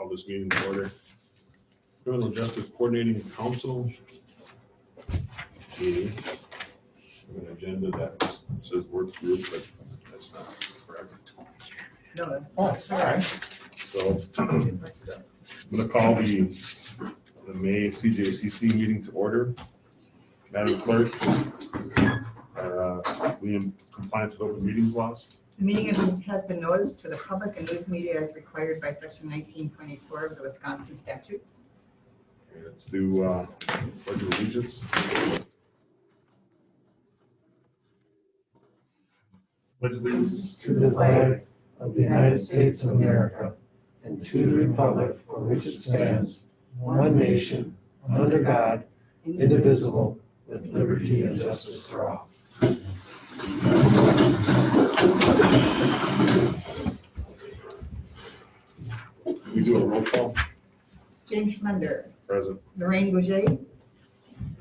call this meeting to order. Criminal Justice Coordinating Council meeting. We have an agenda that says work group, but that's not correct. No, that's all right. So I'm going to call the May CJCC meeting to order. Madam Clerk, are we in compliance with open meetings laws? The meeting has been noticed to the public and news media as required by section 1924 of the Wisconsin statutes. Okay, let's do pledge of allegiance. Pledge of allegiance to the flag of the United States of America and to the republic for which it stands, one nation, under God, indivisible, with liberty and justice for all. We do a roll call. James Schlender, Present. Lorraine Bouget,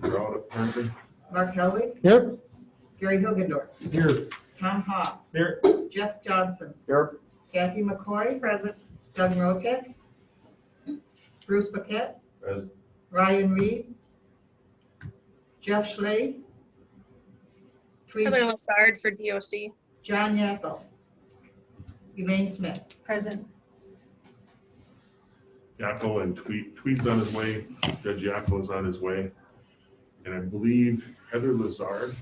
You're out apparently. Mark Helwig, Here. Gary Hilgendorf, Here. Tom Haw, Here. Jeff Johnson, Here. Kathy McCoy, present. Doug Rotek, Bruce Paquette, Present. Ryan Reed, Jeff Schley, Heather Lassard for DOC. John Yapple, Elaine Smith. Present. Yackel and Tweed's on his way. Judge Yackel is on his way. And I believe Heather Lazard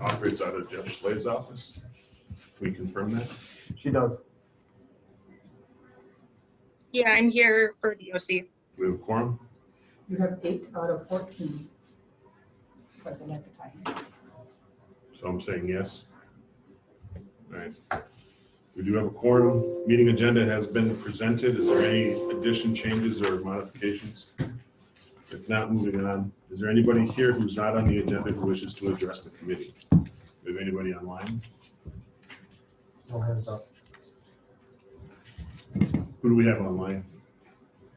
operates out of Jeff Schle's office. Can we confirm that? She does. Yeah, I'm here for DOC. We have a quorum. You have 8 out of 14 present at the time. So I'm saying yes. All right. We do have a quorum. Meeting agenda has been presented. Is there any addition, changes, or modifications? If not, moving on. Is there anybody here who's not on the agenda who wishes to address the committee? Do we have anybody online? No hands up. Who do we have online?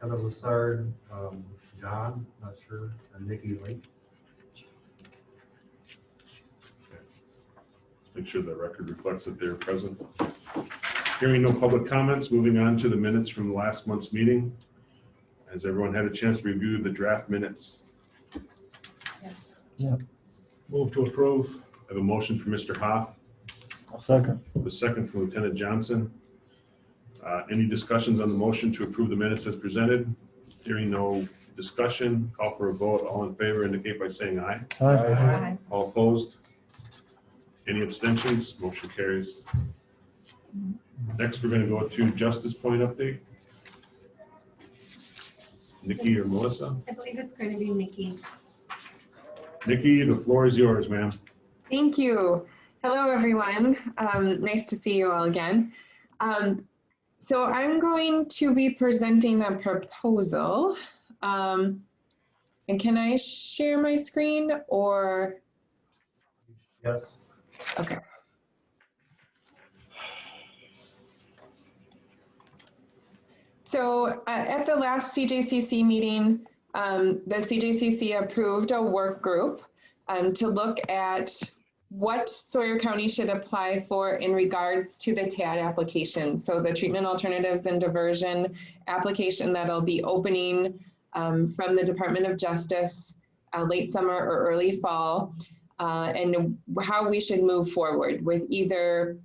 Heather Lassard, John, not sure, and Nikki Lake. Make sure the record reflects that they're present. Hearing no public comments, moving on to the minutes from last month's meeting. Has everyone had a chance to review the draft minutes? Yes. Move to approve. I have a motion for Mr. Hoff, Second. a second from Lieutenant Johnson. Any discussions on the motion to approve the minutes as presented? Hearing no discussion, call for a vote. All in favor indicate by saying aye. Aye. All opposed? Any abstentions? Motion carries. Next, we're going to go to Justice Point update. Nikki or Melissa? I believe it's going to be Nikki. Nikki, the floor is yours, ma'am. Thank you. Hello, everyone. Nice to see you all again. So I'm going to be presenting a proposal. And can I share my screen or? Yes. Okay. So at the last CJCC meeting, the CJCC approved a work group to look at what Sawyer County should apply for in regards to the TAD application. So the Treatment Alternatives and Diversion application that'll be opening from the Department of Justice late summer or early fall, and how we should move forward with either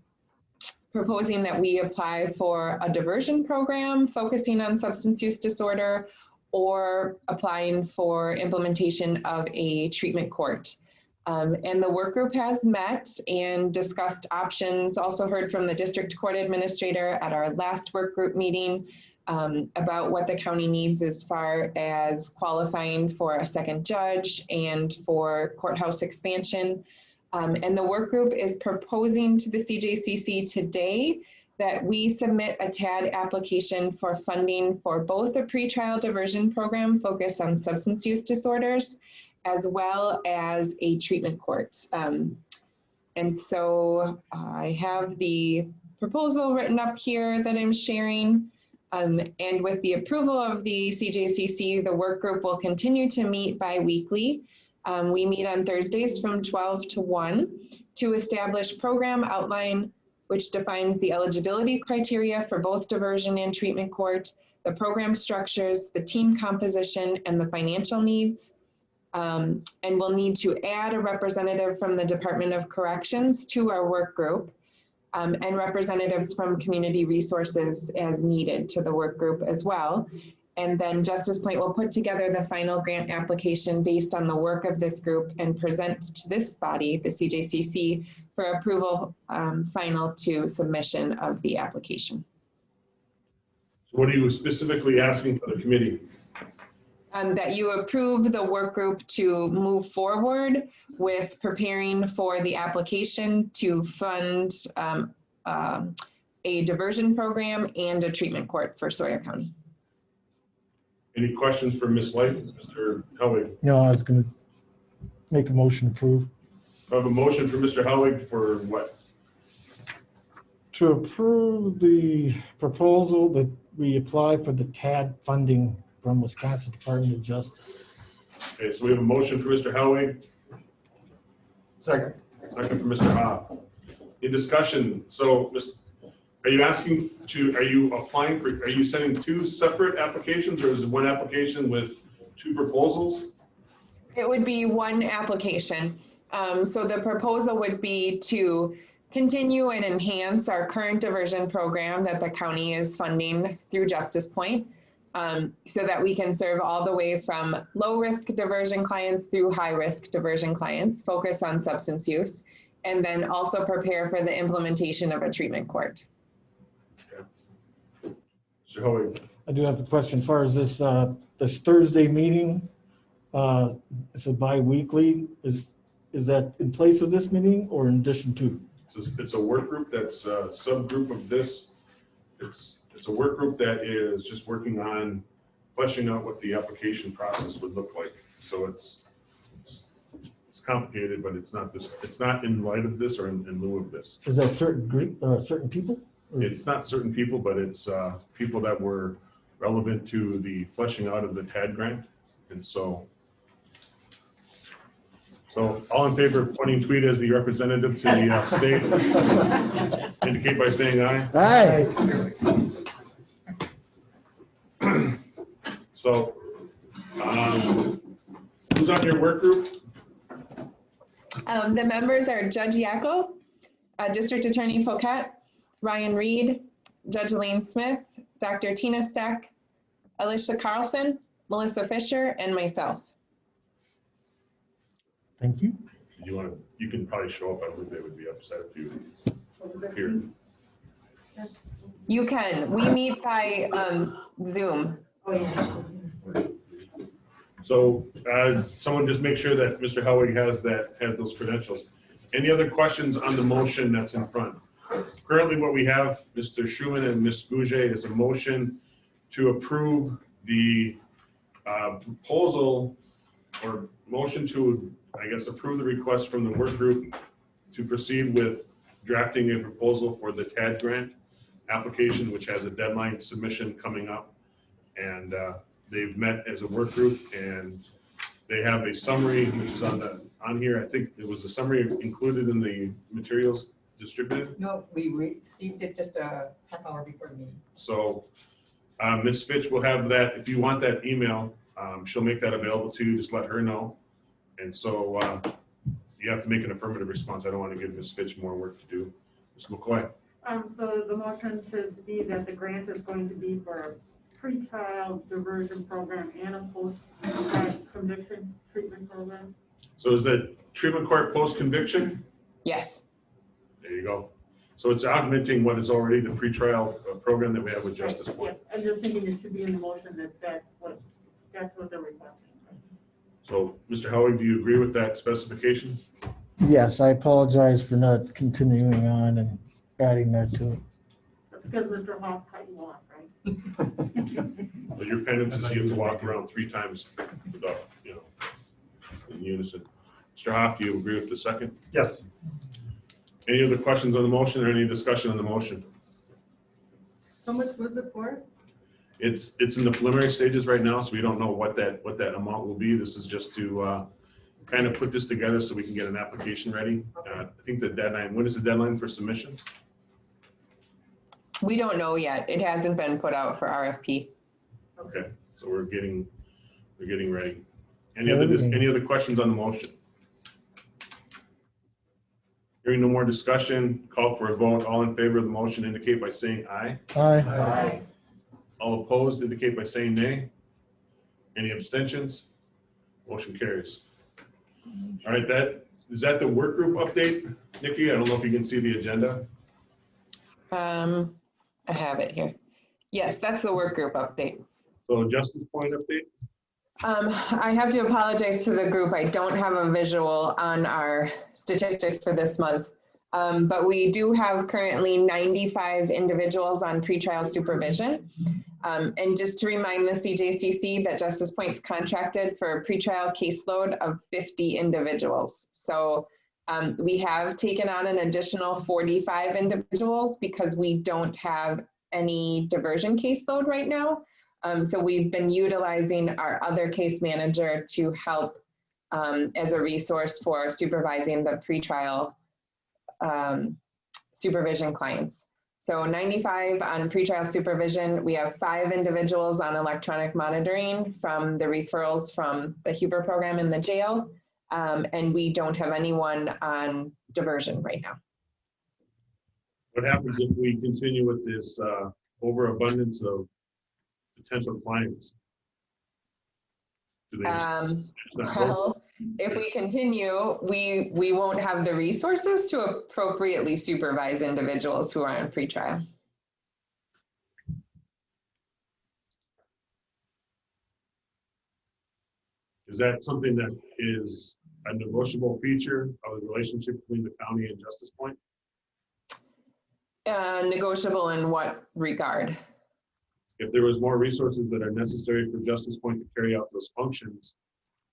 proposing that we apply for a diversion program focusing on substance use disorder or applying for implementation of a treatment court. And the work group has met and discussed options, also heard from the district court administrator at our last work group meeting about what the county needs as far as qualifying for a second judge and for courthouse expansion. And the work group is proposing to the CJCC today that we submit a TAD application for funding for both a pretrial diversion program focused on substance use disorders, as well as a treatment court. And so I have the proposal written up here that I'm sharing. And with the approval of the CJCC, the work group will continue to meet bi-weekly. We meet on Thursdays from 12 to 1 to establish program outline, which defines the eligibility criteria for both diversion and treatment court, the program structures, the team composition, and the financial needs. And we'll need to add a representative from the Department of Corrections to our work group, and representatives from community resources as needed to the work group as well. And then Justice Point will put together the final grant application based on the work of this group and present to this body, the CJCC, for approval final to submission of the application. So what are you specifically asking for the committee? That you approve the work group to move forward with preparing for the application to fund a diversion program and a treatment court for Sawyer County. Any questions for Ms. Light, Mr. Helwig? No, I was gonna make a motion to approve. I have a motion for Mr. Helwig for what? To approve the proposal that we apply for the TAD funding from Wisconsin Department of Justice. Okay, so we have a motion for Mr. Helwig, Second. second for Mr. Hoff. In discussion, so are you applying for, are you sending two separate applications, or is it one application with two proposals? It would be one application. So the proposal would be to continue and enhance our current diversion program that the county is funding through Justice Point, so that we can serve all the way from low-risk diversion clients through high-risk diversion clients, focus on substance use, and then also prepare for the implementation of a treatment court. Mr. Helwig, I do have a question as far as this Thursday meeting. It's a bi-weekly. Is that in place of this meeting or in addition to? it's a work group that's a subgroup of this. It's a work group that is just working on fleshing out what the application process would look like. So it's complicated, but it's not in light of this or in lieu of this. Is that certain group, certain people? It's not certain people, but it's people that were relevant to the fleshing out of the TAD grant. And so all in favor of appointing Tweed as the representative to the state, indicate by saying aye. Aye. So, who's on your work group? The members are Judge Yackel, District Attorney Poquette, Ryan Reed, Judge Elaine Smith, Dr. Tina Steck, Alicia Carlson, Melissa Fisher, and myself. Thank you. You can probably show up. I believe they would be upset if you appeared. You can. We meet by Zoom. Oh, yeah. So someone just make sure that Mr. Helwig has those credentials. Any other questions on the motion that's in front? Currently, what we have, Mr. Schuman and Ms. Gouget, is a motion to approve the proposal or motion to, I guess, approve the request from the work group to proceed with drafting a proposal for the TAD grant application, which has a deadline submission coming up. And they've met as a work group, and they have a summary, which is on here. I think it was a summary included in the materials distributed. No, we received it just a half hour before the meeting. So Ms. Fitch will have that. If you want that email, she'll make that available to you. Just let her know. And so you have to make an affirmative response. I don't want to give Ms. Fitch more work to do. Ms. McCoy. So the motion should be that the grant is going to be for a pre-trial diversion program and a post-conviction treatment program. So is that treatment court post-conviction? Yes. There you go. So it's augmenting what is already the pretrial program that we have with Justice Point. Yeah, I'm just thinking it should be in the motion that that's what they're requesting. So, Mr. Howard, do you agree with that specification? Yes, I apologize for not continuing on and adding that to it. That's because Mr. Hoff cut you off, right? Well, your penance is you have to walk around 3 times without, in unison. Mr. Hoff, do you agree with the second? Yes. Any other questions on the motion or any discussion on the motion? How much was it for? It's in the preliminary stages right now, so we don't know what that amount will be. This is just to kind of put this together so we can get an application ready. I think the deadline, when is the deadline for submission? We don't know yet. It hasn't been put out for RFP. Okay, so we're getting ready. Any other questions on the motion? Hearing no more discussion, call for a vote. All in favor of the motion indicate by saying aye. Aye. All opposed indicate by saying nay. Any abstentions? Motion carries. All right, is that the work group update? Nikki, I don't know if you can see the agenda. I have it here. Yes, that's the work group update. So Justice Point update? I have to apologize to the group. I don't have a visual on our statistics for this month. But we do have currently 95 individuals on pretrial supervision. And just to remind the CJCC that Justice Point's contracted for a pretrial caseload of 50 individuals. So we have taken on an additional 45 individuals because we don't have any diversion caseload right now. So we've been utilizing our other case manager to help as a resource for supervising the pretrial supervision clients. So 95 on pretrial supervision. We have 5 individuals on electronic monitoring from the referrals from the Huber program in the jail. And we don't have anyone on diversion right now. What happens if we continue with this overabundance of potential clients? Do they just go? Well, if we continue, we won't have the resources to appropriately supervise individuals who are on pretrial. Is that something that is a negotiable feature of the relationship between the county and Justice Point? Negotiable in what regard? If there was more resources that are necessary for Justice Point to carry out those functions,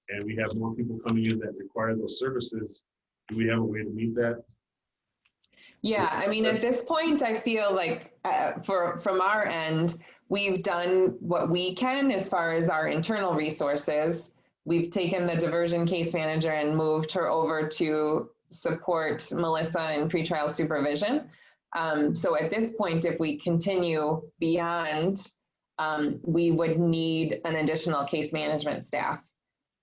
and we have more people coming in that require those services, do we have a way to meet that? Yeah, I mean, at this point, I feel like from our end, we've done what we can as far as our internal resources. We've taken the diversion case manager and moved her over to support Melissa in pretrial supervision. So at this point, if we continue beyond, we would need an additional case management staff.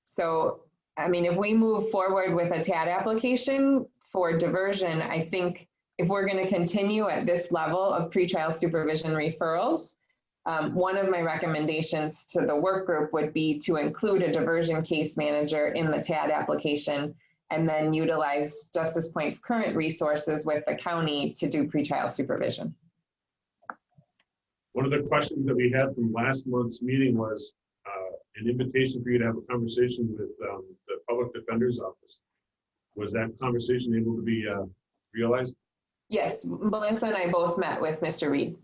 So, I mean, if we move forward with a TAD application for diversion, I think if we're going to continue at this level of pretrial supervision referrals, one of my recommendations to the work group would be to include a diversion case manager in the TAD application and then utilize Justice Point's current resources with the county to do pretrial supervision. One of the questions that we had from last month's meeting was an invitation for you to have a conversation with the Public Defender's Office. Was that conversation able to be realized? Yes, Melissa and I both met with Mr. Reed.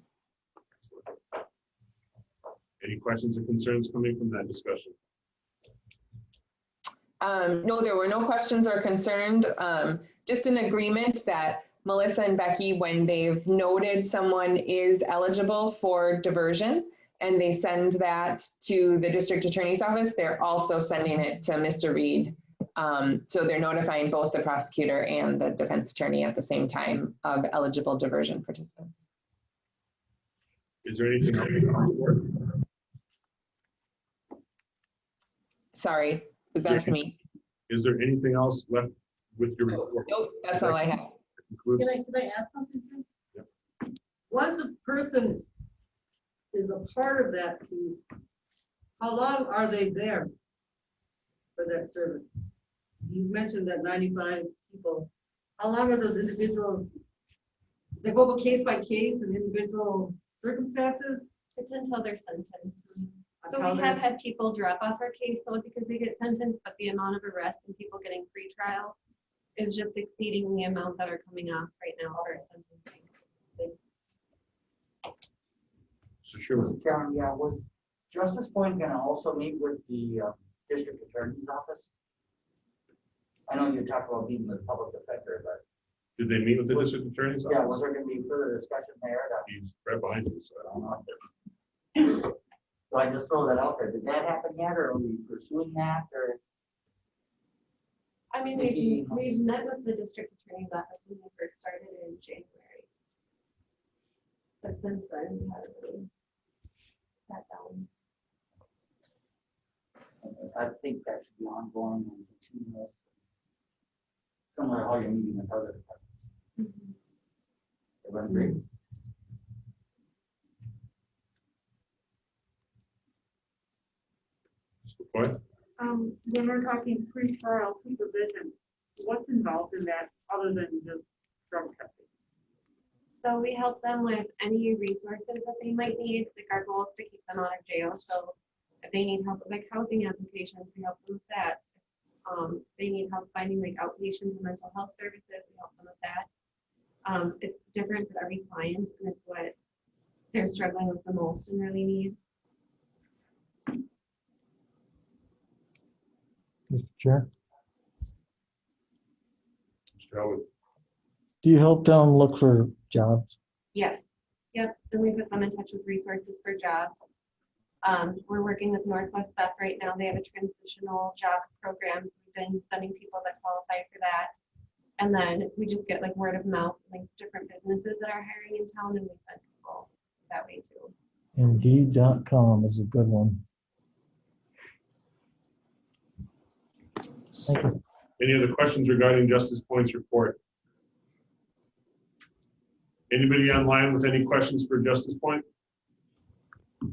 Any questions or concerns coming from that discussion? No, there were no questions or concerns. Just an agreement that Melissa and Becky, when they've noted someone is eligible for diversion and they send that to the district attorney's office, they're also sending it to Mr. Reed. So they're notifying both the prosecutor and the defense attorney at the same time of eligible diversion participants. Is there anything else you can report? Sorry, was that to me? Is there anything else left with your report? Nope, that's all I have. Concludes? Can I add something? Yep. Once a person is a part of that piece, how long are they there for that service? You mentioned that 95 people. How long are those individuals? They go case by case in individual circumstances? It's until they're sentenced. So Until we they're- have had people drop off our caseload because they get sentenced, but the amount of arrests and people getting free trial is just exceeding the amount that are coming off right now for sentencing. So sure. Karen, yeah, was Justice Point gonna also meet with the district attorney's office? I know you talked about meeting with the public defender, but Did they meet with the district attorney's yeah, office? was there gonna be further discussion there? He's right behind you, so I don't know. So I just throw that out there. Did that happen yet, or are we pursuing that, or? I mean, Maybe- we've met with the district attorney's office when we first started in January. But since then, we haven't really sat down. I think that should be ongoing and continuous. Similar to how you're meeting with other departments. They run great. Mr. Foy? When we're talking pre-trial supervision, what's involved in that other than just drug testing? So we help them with any resources that they might need. Like our goal is to keep them out of jail. So if they need help with like housing applications, we help them with that. They need help finding like outpatient and mental health services, we help them with that. It's different for every client, and it's what they're struggling with the most and really need. Mr. Chair, Mr. Elwood? do you help them look for jobs? Yes. Yep. And we put them in touch with resources for jobs. We're working with Northwest Stuff right now. They have a transitional job program. So we've been sending people that qualify for that. And then we just get like word of mouth, like different businesses that are hiring in town, and we send people that way too. Indeed.com is a good one. Thank you. Any other questions regarding Justice Point's report? Anybody online with any questions for Justice Point? All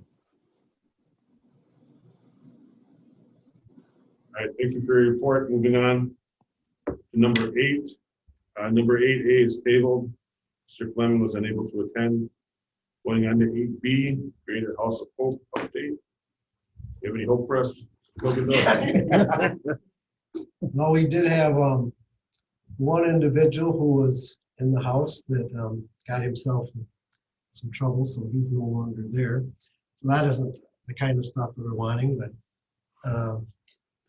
right, thank you for your report. Moving on to number 8. Number 8A is tabled. Mr. Fleming was unable to attend. Going on to 8B, Greater House of Hope update. You have any hope for us? No, we did have one individual who was in the house that got himself in some trouble, so he's no longer there. So that isn't the kind of stuff that we're wanting, but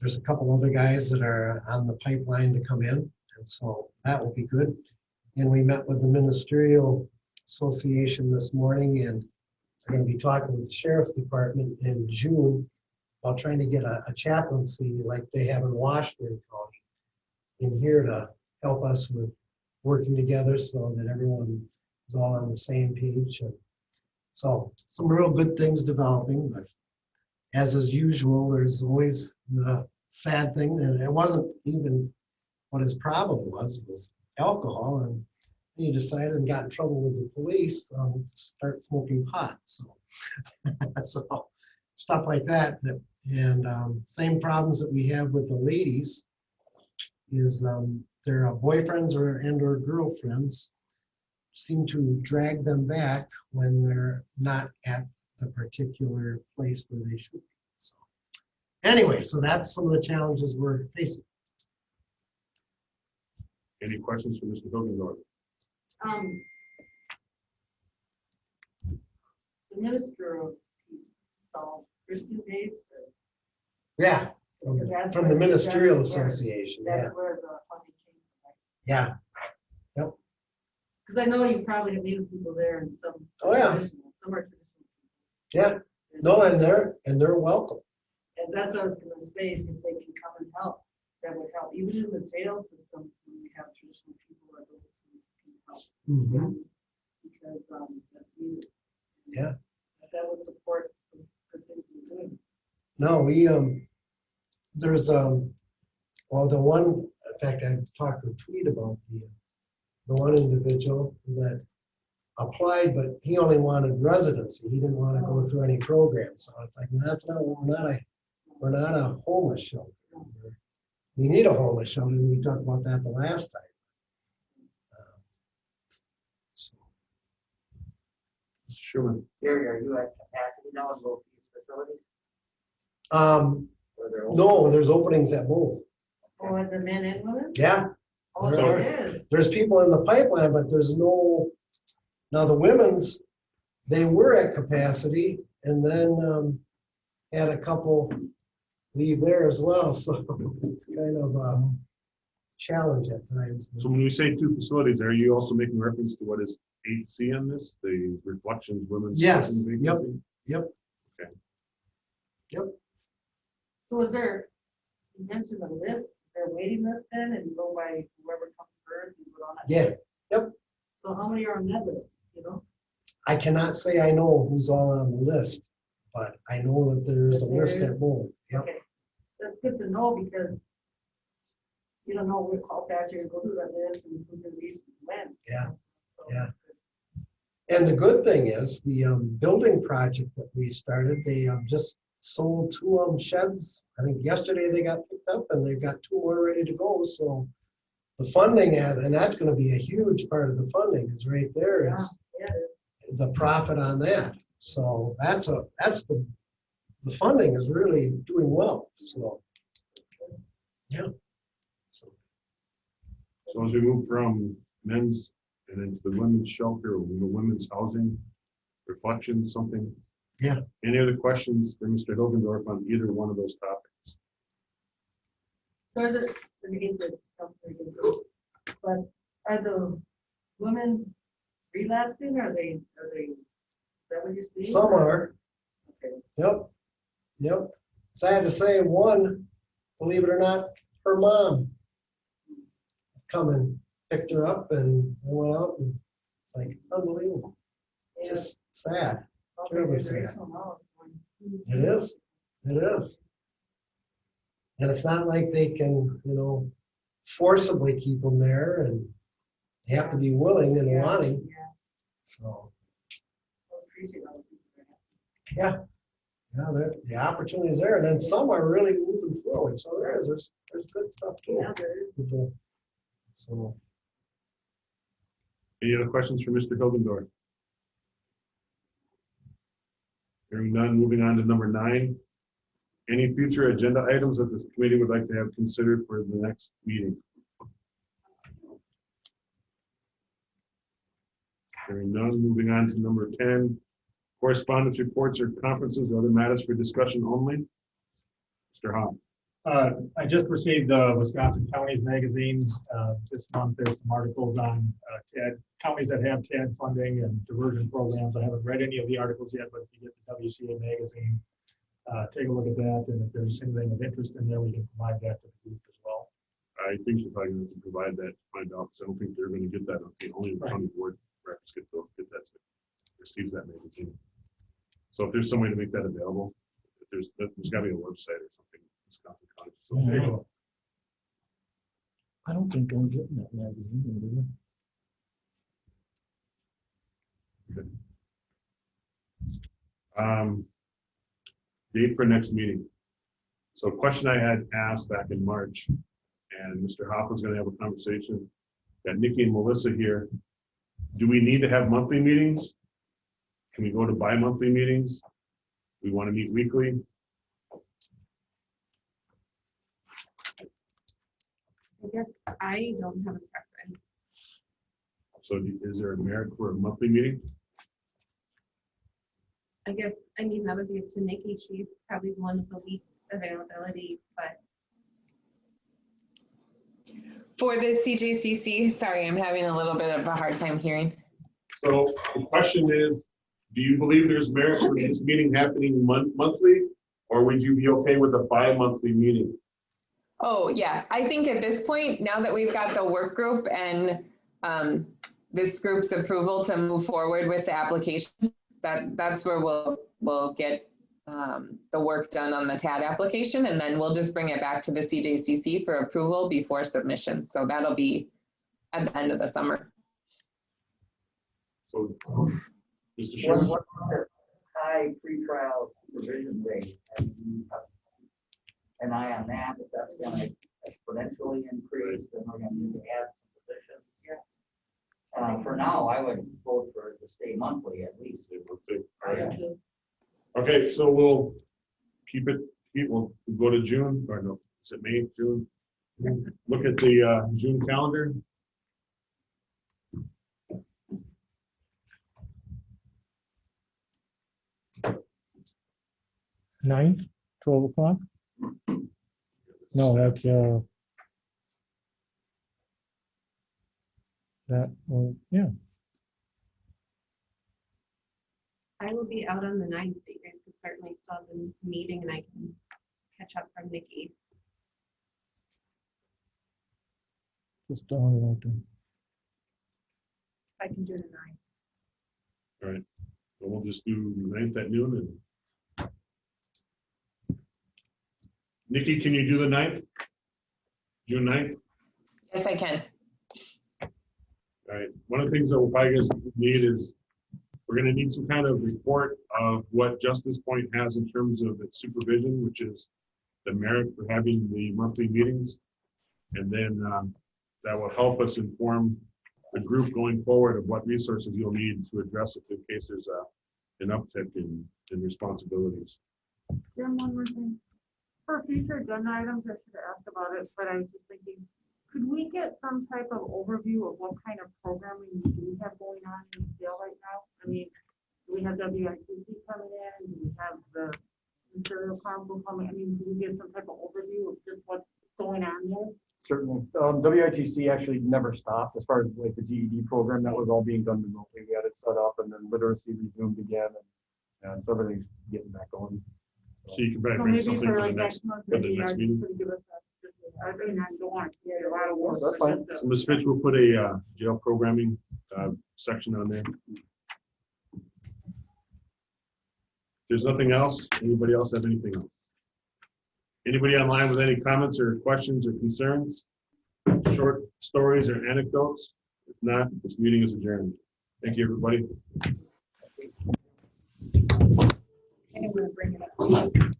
there's a couple other guys that are on the pipeline to come in, and so that will be good. And we met with the Ministerial Association this morning, and we're going to be talking with the Sheriff's Department in June about trying to get a chaplaincy like they have in Washington County in here to help us with working together so that everyone is all on the same page. And so some real good things developing, but as is usual, there's always the sad thing, and it wasn't even what his problem was alcohol, and he decided and got in trouble with the police to start smoking pot. So, so stuff like that. And same problems that we have with the ladies is their boyfriends or girlfriends seem to drag them back when they're not at the particular place where they should be. So anyway, so that's some of the challenges we're facing. Any questions for Mr. Hilgendorf? The minister of Christian Dave. Yeah, from the Ministerial Association. Yeah. That's where the funding came from. Yeah. Yep. Because I know you probably have needed people there and some. Oh, yeah. Some are traditional. Yeah. No, and they're welcome. And that's what I was gonna say, if they can come and help, that would help, even in the jail system, when we have traditional people or those who can help. Mm-hmm. Because that's needed. Yeah. That would support the things we're doing. No, we there's well, the one, in fact, I talked with Tweet about the one individual that applied, but he only wanted residency. He didn't want to go through any program. So it's like, that's not, we're not a homeless shelter. We need a homeless shelter. We talked about that the last time. Sure. Gary, are you at capacity now in both these facilities? Or they're open? No, there's openings at both. Oh, and the men and women? Yeah. Oh, There there are. is. There's people in the pipeline, but there's no, now the women's, they were at capacity and then had a couple leave there as well. So it's kind of a challenge at times. So when we say 2 facilities, are you also making reference to what is 8C on this, the Reflections Women's? Yes. Housing Yep. Vacancy? Yep. Okay. Yep. So is there, you mentioned a list, is there a waiting list then, and you go by whoever comes first, you put on that? Yeah. Yep. So how many are on that list, you know? I cannot say I know who's all on the list, but I know that there is a list at both. Yep. Okay, that's good to know because you don't know how fast you're gonna go through that list and who's gonna be when. Yeah, So, yeah. And the good thing is the building project that we started, they just sold 2 sheds. I think yesterday they got picked up and they've got 2 more ready to go. So the funding, and that's going to be a huge part of the funding is right there is Yeah, it is. the profit on that. So that's the funding is really doing well. So yeah. So as we move from men's and into the women's shelter, or the women's housing, reflections, something. Yeah. Any other questions for Mr. Hilgendorf on either one of those topics? So are the, let me get the stuff very good. But are the women relapsing? Are they, is that what you're seeing? Some are. Okay. Yep. Yep. Sad to say, one, believe it or not, her mom come and picked her up and they went out and it's like unbelievable. Yeah. Just sad. Okay, Terribly very sad. well. It is. It is. And it's not like they can, forcibly keep them there and they have to be willing and Yeah, wanting. yeah. So, I appreciate all the people that yeah. Yeah, the opportunity is there. And then some are really moving forward. So there's good stuff too. Yeah, there is. So, Any other questions for Mr. Hilgendorf? Hearing none, moving on to number 9. Any future agenda items that the committee would like to have considered for the next meeting? Hearing none, moving on to number 10. Correspondence reports or conferences or other matters for discussion only. Mr. Hoff. I just received the Wisconsin Counties magazine. This month, there's some articles on TAD, counties that have TAD funding and diversion programs. I haven't read any of the articles yet, but if you get the WCA magazine, take a look at that. And if there's anything of interest in there, we can provide that to the group as well. I think you're probably going to have to provide that to find out, because I don't think they're going to get that. Okay, only the county board reps get that, receives that magazine. So if there's some way to make that available, there's got to be a website or something. Wisconsin County Association. I don't think I'm getting that magazine. Okay. Date for next meeting. So a question I had asked back in March, and Mr. Hoff was going to have a conversation. Got Nikki and Melissa here. Do we need to have monthly meetings? Can we go to bi-monthly meetings? We want to meet weekly. I guess I don't have a preference. So is there a merit for a monthly meeting? I guess, I mean, that would be up to Nikki. She's probably the one with the least availability, but For the CJCC, sorry, I'm having a little bit of a hard time hearing. So the question is, do you believe there's merit for this meeting happening monthly, or would you be okay with a bi-monthly meeting? Oh, yeah, I think at this point, now that we've got the work group and this group's approval to move forward with the application, that's where we'll get the work done on the TAD application, and then we'll just bring it back to the CJCC for approval before submission. So that'll be at the end of the summer. So, Mr. Sherman? What's the high pretrial supervision rate? Have you an eye on that, if that's going to exponentially increase, then we're going to need to add some positions. Yeah. For now, I would vote for it to stay monthly at least. All right. Okay, so we'll keep it, we'll go to June, or no, is it May, June? Look at the June calendar. Ninth, 12 o'clock? No, that's, yeah. I will be out on the 9th, but you guys could certainly still have the meeting and I can catch up from Nikki. Just don't. I can do the 9th. All right, So we'll just do 9th at noon. And Nikki, can you do the 9th? June 9th? Yes, I can. All right. One of the things that we'll probably gonna need is we're going to need some kind of report of what Justice Point has in terms of its supervision, which is the merit for having the monthly meetings. And then that will help us inform the group going forward of what resources you'll need to address it in case there's an uptick in responsibilities. Jim, one more thing. For future agenda items, I should have asked about it, but I was just thinking, could we get some type of overview of what kind of programming we do have going on in the jail right now? I mean, do we have WITC coming in? Do we have the Imperial Council coming? I mean, do we get some type of overview of just what's going on there? Certainly. WITC actually never stopped as far as like the GED program. That was all being done remotely. We had it set up and then literacy resumed again. And so everything's getting back going. So you can So bring maybe something for for the like next, month, for the maybe next I meeting. could give us I mean, I don't want to get a lot of work. That's but fine. just, So Ms. Fitch will put a jail programming section on there. If there's nothing else, anybody else have anything else? Anybody online with any comments or questions or concerns? Short stories or anecdotes? If not, this meeting is adjourned. Thank you, everybody. I'm gonna bring it up.